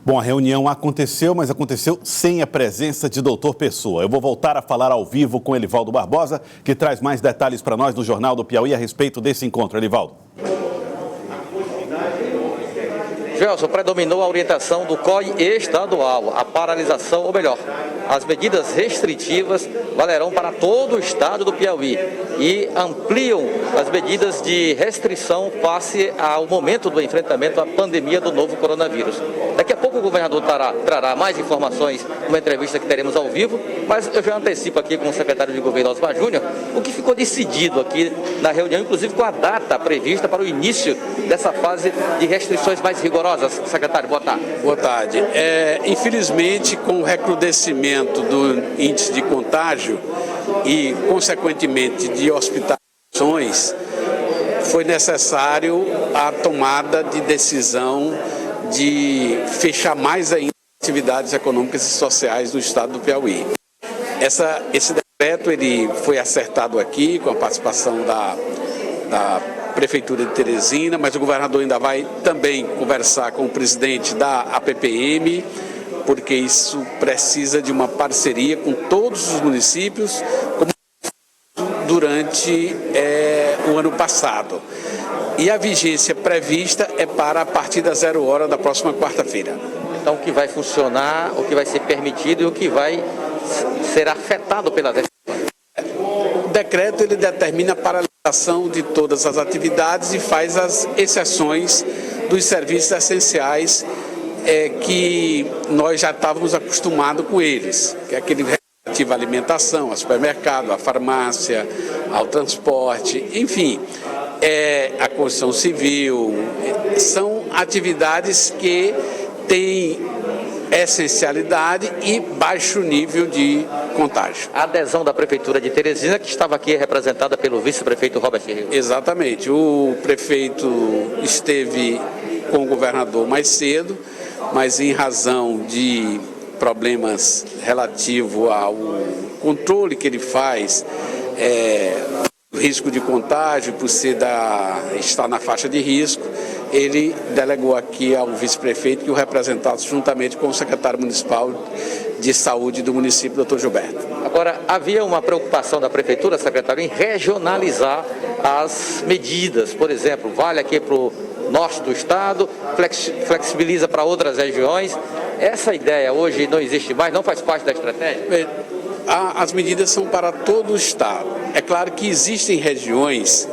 Bom, a reunião aconteceu, mas aconteceu sem a presença de Doutor Pessoa. Eu vou voltar a falar ao vivo com Elivaldo Barbosa, que traz mais detalhes para nós no Jornal do Piauí a respeito desse encontro. Elivaldo. Gelson, predominou a orientação do COI estadual, a paralisação, ou melhor, as medidas restritivas valerão para todo o estado do Piauí e ampliam as medidas de restrição face ao momento do enfrentamento à pandemia do novo coronavírus. Daqui a pouco o governador trará mais informações numa entrevista que teremos ao vivo, mas eu já antecipo aqui com o secretário de governo, Osmar Júnior, o que ficou decidido aqui na reunião, inclusive com a data prevista para o início dessa fase de restrições mais rigorosas. Secretário, boa tarde. Boa tarde. Infelizmente, com o recrudescimento do índice de contágio e, consequentemente, de hospitalizações, foi necessário a tomada de decisão de fechar mais ainda atividades econômicas e sociais do estado do Piauí. Esse decreto ele foi acertado aqui com a participação da Prefeitura de Teresina, mas o governador ainda vai também conversar com o presidente da APPM, porque isso precisa de uma parceria com todos os municípios, como durante o ano passado. E a vigência prevista é para a partir das 0 horas da próxima quarta-feira. Então, o que vai funcionar, o que vai ser permitido e o que vai ser afetado pela decisão? O decreto ele determina a paralisação de todas as atividades e faz as exceções dos serviços essenciais que nós já estávamos acostumados com eles, que é aquele relativo à alimentação, ao supermercado, à farmácia, ao transporte, enfim, a construção civil. São atividades que têm essencialidade e baixo nível de contágio. A adesão da Prefeitura de Teresina, que estava aqui representada pelo vice-prefeito Robert Rio. Exatamente. O prefeito esteve com o governador mais cedo, mas em razão de problemas relativos ao controle que ele faz, o risco de contágio, por estar na faixa de risco, ele delegou aqui ao vice-prefeito que o representasse juntamente com o secretário municipal de saúde do município, doutor Gilberto. Agora, havia uma preocupação da Prefeitura, secretário, em regionalizar as medidas. Por exemplo, vale aqui para o norte do estado, flexibiliza para outras regiões. Essa ideia hoje não existe mais, não faz parte da estratégia? As medidas são para todo o estado. É claro que existem regiões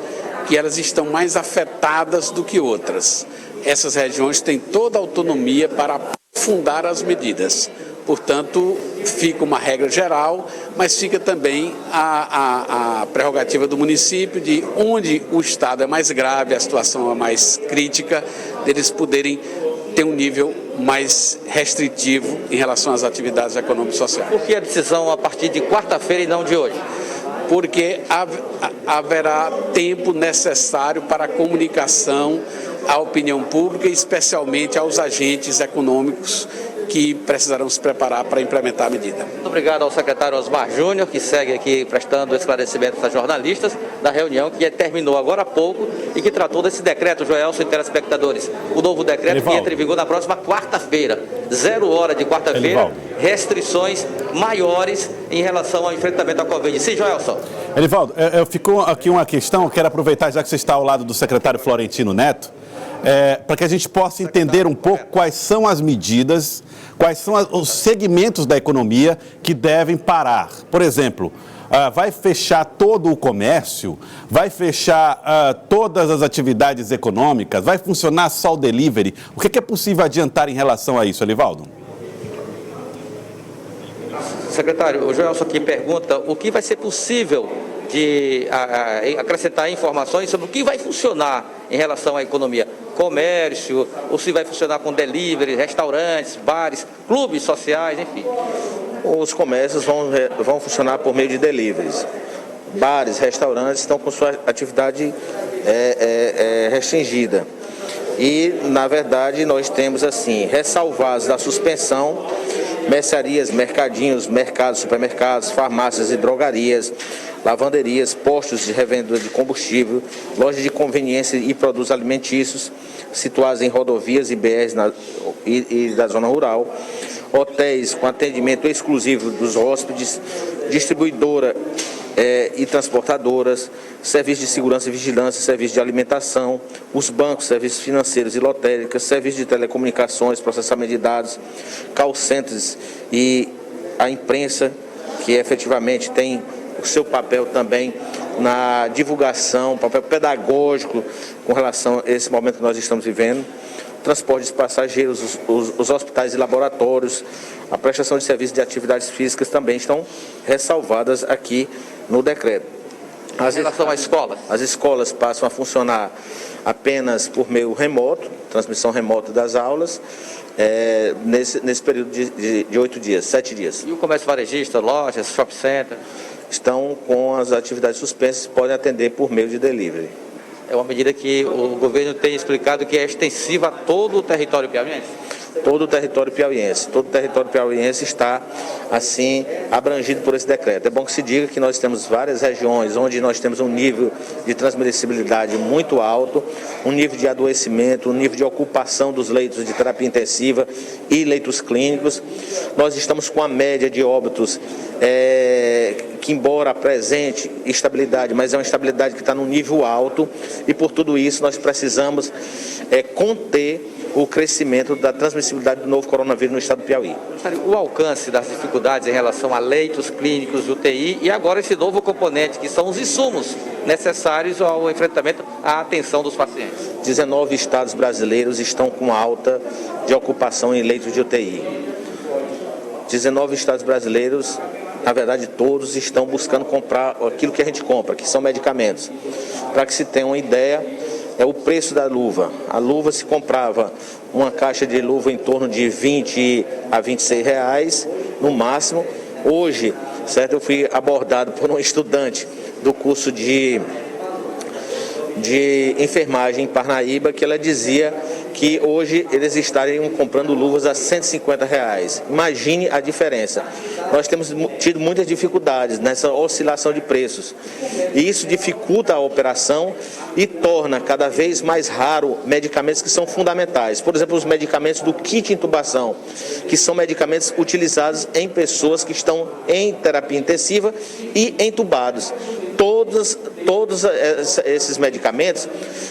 que elas estão mais afetadas do que outras. Essas regiões têm toda a autonomia para aprofundar as medidas. Portanto, fica uma regra geral, mas fica também a prerrogativa do município de onde o estado é mais grave, a situação é mais crítica, deles poderem ter um nível mais restritivo em relação às atividades econômicas e sociais. Por que a decisão a partir de quarta-feira e não de hoje? Porque haverá tempo necessário para a comunicação à opinião pública, especialmente aos agentes econômicos que precisarão se preparar para implementar a medida. Muito obrigado ao secretário Osmar Júnior, que segue aqui prestando esclarecimentos a jornalistas da reunião que terminou agora há pouco e que tratou desse decreto, Joelson e telespectadores. O novo decreto Elivaldo, que entra em vigor na próxima quarta-feira, 0 hora de quarta-feira, restrições maiores em relação ao enfrentamento à Covid. Sim, Joelson. Elivaldo, ficou aqui uma questão, eu quero aproveitar, já que você está ao lado do secretário Florentino Neto, para que a gente possa entender um pouco quais são as medidas, quais são os segmentos da economia que devem parar. Por exemplo, vai fechar todo o comércio, vai fechar todas as atividades econômicas, vai funcionar só o delivery. O que é possível adiantar em relação a isso, Elivaldo? Secretário, o Joelson aqui pergunta o que vai ser possível de acrescentar informações sobre o que vai funcionar em relação à economia, comércio, ou se vai funcionar com delivery, restaurantes, bares, clubes sociais, enfim. Os comércios vão funcionar por meio de deliveries. Bares, restaurantes estão com sua atividade restringida. E, na verdade, nós temos, assim, ressalvados da suspensão mercearias, mercadinhos, mercados, supermercados, farmácias e drogarias, lavanderias, postos de revenda de combustível, lojas de conveniência e produtos alimentícios situados em rodovias e BRs e da zona rural, hotéis com atendimento exclusivo dos hóspedes, distribuidora e transportadoras, serviços de segurança e vigilância, serviços de alimentação, os bancos, serviços financeiros e lotéricas, serviços de telecomunicações, processamento de dados, call centers e a imprensa, que efetivamente tem o seu papel também na divulgação, papel pedagógico com relação a esse momento que nós estamos vivendo, transporte de passageiros, os hospitais e laboratórios, a prestação de serviços de atividades físicas também estão ressalvadas aqui no decreto. Em relação às escolas? As escolas passam a funcionar apenas por meio remoto, transmissão remota das aulas, nesse período de 8 dias, 7 dias. E o comércio varejista, lojas, shopping center? Estão com as atividades suspensas e podem atender por meio de delivery. É uma medida que o governo tem explicado que é extensiva a todo o território piauiense? Todo o território piauiense. Todo o território piauiense está, assim, abrangido por esse decreto. É bom que se diga que nós temos várias regiões onde nós temos um nível de transmissibilidade muito alto, um nível de adoecimento, um nível de ocupação dos leitos de terapia intensiva e leitos clínicos. Nós estamos com a média de óbitos que, embora apresente estabilidade, mas é uma estabilidade que está num nível alto, e por tudo isso nós precisamos conter o crescimento da transmissibilidade do novo coronavírus no estado do Piauí. O alcance das dificuldades em relação a leitos clínicos, UTI e agora esse novo componente, que são os insumos necessários ao enfrentamento, à atenção dos pacientes. 19 estados brasileiros estão com alta de ocupação em leitos de UTI. 19 estados brasileiros, na verdade todos, estão buscando comprar aquilo que a gente compra, que são medicamentos. Para que se tenha uma ideia, é o preço da luva. A luva se comprava uma caixa de luva em torno de 20 a 26 reais, no máximo. Hoje, certo, eu fui abordado por um estudante do curso de enfermagem em Parnaíba, que ela dizia que hoje eles estariam comprando luvas a 150 reais. Imagine a diferença. Nós temos tido muitas dificuldades nessa oscilação de preços. E isso dificulta a operação e torna cada vez mais raro medicamentos que são fundamentais. Por exemplo, os medicamentos do kit intubação, que são medicamentos utilizados em pessoas que estão em terapia intensiva e entubados. Todos esses medicamentos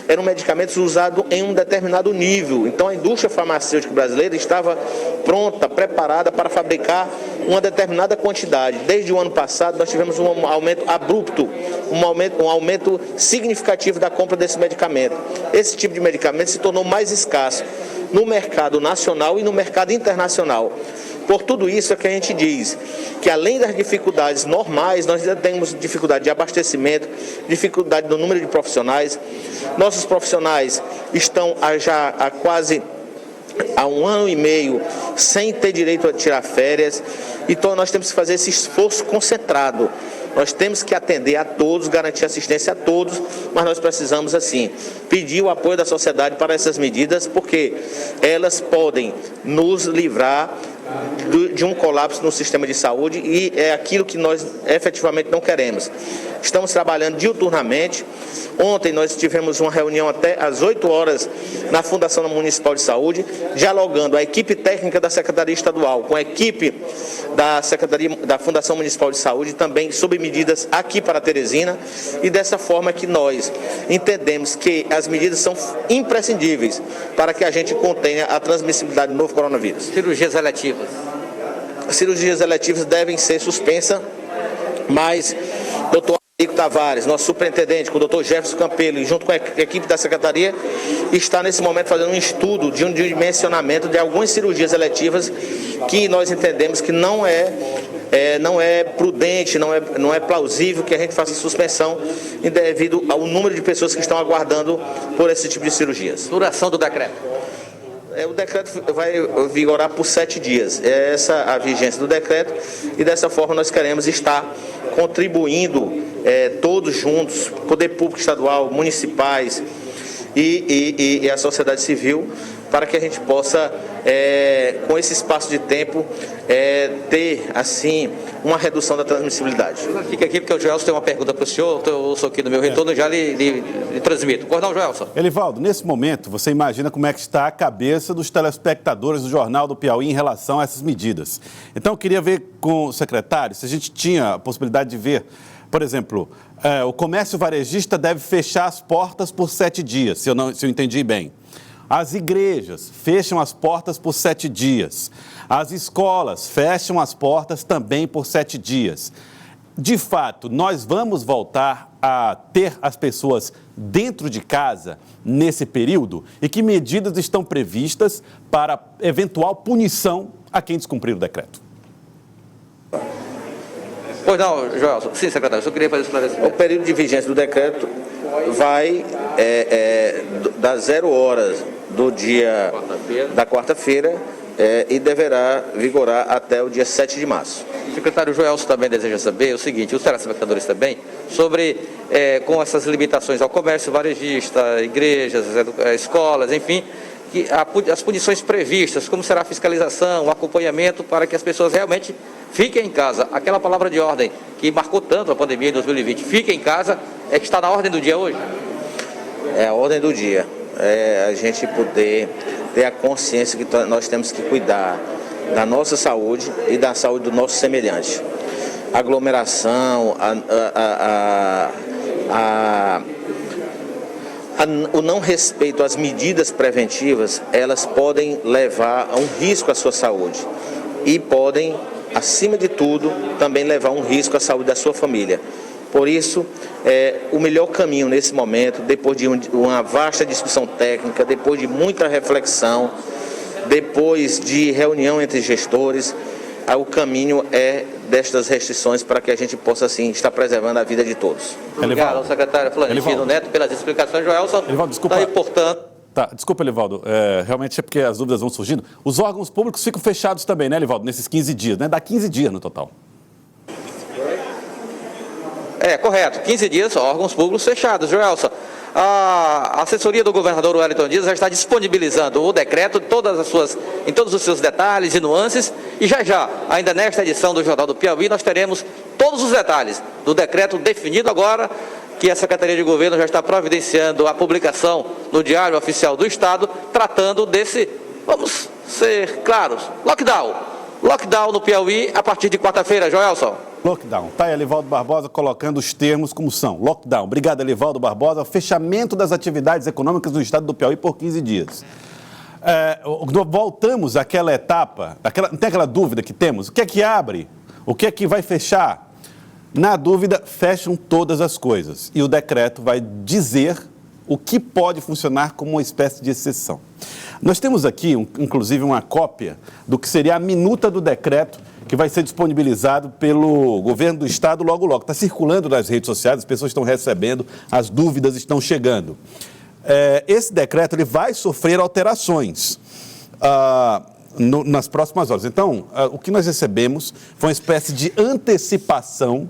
eram medicamentos usados em um determinado nível. Então a indústria farmacêutica brasileira estava pronta, preparada para fabricar uma determinada quantidade. Desde o ano passado nós tivemos um aumento abrupto, um aumento significativo da compra desse medicamento. Esse tipo de medicamento se tornou mais escasso no mercado nacional e no mercado internacional. Por tudo isso é que a gente diz que, além das dificuldades normais, nós ainda temos dificuldade de abastecimento, dificuldade no número de profissionais. Nossos profissionais estão já há quase um ano e meio sem ter direito a tirar férias. Então nós temos que fazer esse esforço concentrado. Nós temos que atender a todos, garantir assistência a todos, mas nós precisamos, assim, pedir o apoio da sociedade para essas medidas, porque elas podem nos livrar de um colapso no sistema de saúde, e é aquilo que nós efetivamente não queremos. Estamos trabalhando diuturnamente. Ontem nós tivemos uma reunião até às 8 horas na Fundação Municipal de Saúde, dialogando a equipe técnica da Secretaria Estadual com a equipe da Fundação Municipal de Saúde, também sob medidas aqui para Teresina, e dessa forma que nós entendemos que as medidas são imprescindíveis para que a gente contenha a transmissibilidade do novo coronavírus. Cirurgias eletivas. As cirurgias eletivas devem ser suspensas, mas doutor Rico Tavares, nosso superintendente, com o doutor Jefferson Campelo, e junto com a equipe da Secretaria, está nesse momento fazendo um estudo de um dimensionamento de algumas cirurgias eletivas que nós entendemos que não é prudente, não é plausível que a gente faça suspensão devido ao número de pessoas que estão aguardando por esse tipo de cirurgias. Duração do decreto. O decreto vai vigorar por 7 dias. É essa a vigência do decreto, e dessa forma nós queremos estar contribuindo todos juntos, poder público estadual, municipais e a sociedade civil, para que a gente possa com esse espaço de tempo, ter, assim, uma redução da transmissibilidade. Fica aqui porque o Joelson tem uma pergunta para o senhor, eu sou aqui no meu retorno, já lhe transmito. Coronel Joelson. Elivaldo, nesse momento, você imagina como é que está a cabeça dos telespectadores do Jornal do Piauí em relação a essas medidas. Então, eu queria ver com o secretário se a gente tinha a possibilidade de ver, por exemplo, o comércio varejista deve fechar as portas por 7 dias, se eu entendi bem. As igrejas fecham as portas por 7 dias. As escolas fecham as portas também por 7 dias. De fato, nós vamos voltar a ter as pessoas dentro de casa nesse período? E que medidas estão previstas para eventual punição a quem descumprir o decreto? Pois não, Joelson. Sim, secretário, eu só queria fazer esse esclarecimento. O período de vigência do decreto vai das 0 horas do dia da quarta-feira e deverá vigorar até o dia 7 de março. O secretário Joelson também deseja saber o seguinte, os telespectadores também, sobre com essas limitações ao comércio varejista, igrejas, escolas, enfim, as punições previstas, como será a fiscalização, o acompanhamento para que as pessoas realmente fiquem em casa. Aquela palavra de ordem que marcou tanto a pandemia em 2020, fiquem em casa, é que está na ordem do dia hoje? É a ordem do dia. A gente poder ter a consciência que nós temos que cuidar da nossa saúde e da saúde do nosso semelhante. A aglomeração, o não respeito às medidas preventivas, elas podem levar a um risco à sua saúde e podem, acima de tudo, também levar a um risco à saúde da sua família. Por isso, o melhor caminho nesse momento, depois de uma vasta discussão técnica, depois de muita reflexão, depois de reunião entre gestores, o caminho é destas restrições para que a gente possa, assim, estar preservando a vida de todos. Obrigado ao secretário Florentino Neto pelas explicações. Joelson, desculpa. Daí, portanto... Tá, desculpa, Elivaldo, realmente é porque as dúvidas vão surgindo. Os órgãos públicos ficam fechados também, né, Elivaldo, nesses 15 dias, né? Dá 15 dias no total. Correto. 15 dias, órgãos públicos fechados. Joelson, a assessoria do governador Wellington Dias já está disponibilizando o decreto em todos os seus detalhes e nuances. E já, ainda nesta edição do Jornal do Piauí, nós teremos todos os detalhes do decreto definido agora, que a Secretaria de Governo já está providenciando a publicação no Diário Oficial do Estado, tratando desse, vamos ser claros, lockdown. Lockdown no Piauí a partir de quarta-feira, Joelson. Lockdown. Tá aí, Elivaldo Barbosa colocando os termos como são. Lockdown. Obrigado, Elivaldo Barbosa. Fechamento das atividades econômicas no estado do Piauí por 15 dias. Voltamos àquela etapa, não tem aquela dúvida que temos? O que é que abre? O que é que vai fechar? Na dúvida, fecham todas as coisas. E o decreto vai dizer o que pode funcionar como uma espécie de exceção. Nós temos aqui, inclusive, uma cópia do que seria a minuta do decreto que vai ser disponibilizado pelo governo do estado logo. Está circulando nas redes sociais, as pessoas estão recebendo, as dúvidas estão chegando. Esse decreto ele vai sofrer alterações nas próximas horas. Então, o que nós recebemos foi uma espécie de antecipação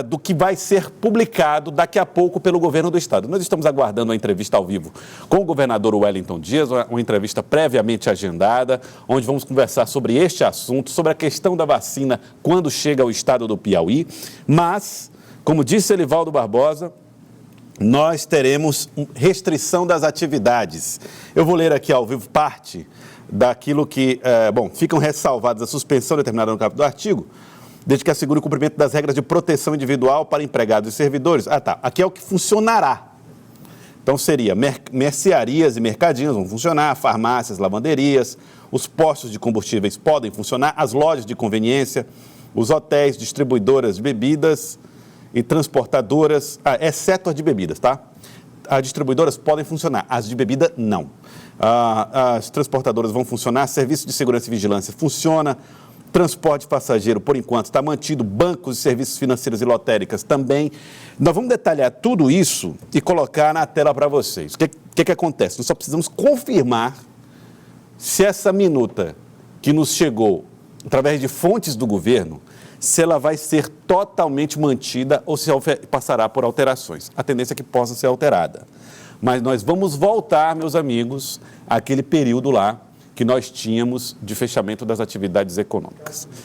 do que vai ser publicado daqui a pouco pelo governo do estado. Nós estamos aguardando uma entrevista ao vivo com o governador Wellington Dias, uma entrevista previamente agendada, onde vamos conversar sobre este assunto, sobre a questão da vacina quando chega ao estado do Piauí. Mas, como disse Elivaldo Barbosa, nós teremos restrição das atividades. Eu vou ler aqui ao vivo parte daquilo que, ficam ressalvadas a suspensão determinada no capítulo do artigo, desde que assegure o cumprimento das regras de proteção individual para empregados e servidores. Aqui é o que funcionará. Então seria mercearias e mercadinhos vão funcionar, farmácias, lavanderias, os postos de combustíveis podem funcionar, as lojas de conveniência, os hotéis, distribuidoras de bebidas e transportadoras, exceto as de bebidas, tá? As distribuidoras podem funcionar, as de bebida não. As transportadoras vão funcionar, serviço de segurança e vigilância funciona, transporte passageiro, por enquanto, está mantido, bancos e serviços financeiros e lotéricas também. Nós vamos detalhar tudo isso e colocar na tela para vocês. O que acontece? Nós só precisamos confirmar se essa minuta que nos chegou através de fontes do governo, se ela vai ser totalmente mantida ou se passará por alterações. A tendência é que possa ser alterada. Mas nós vamos voltar, meus amigos, àquele período lá que nós tínhamos de fechamento das atividades econômicas.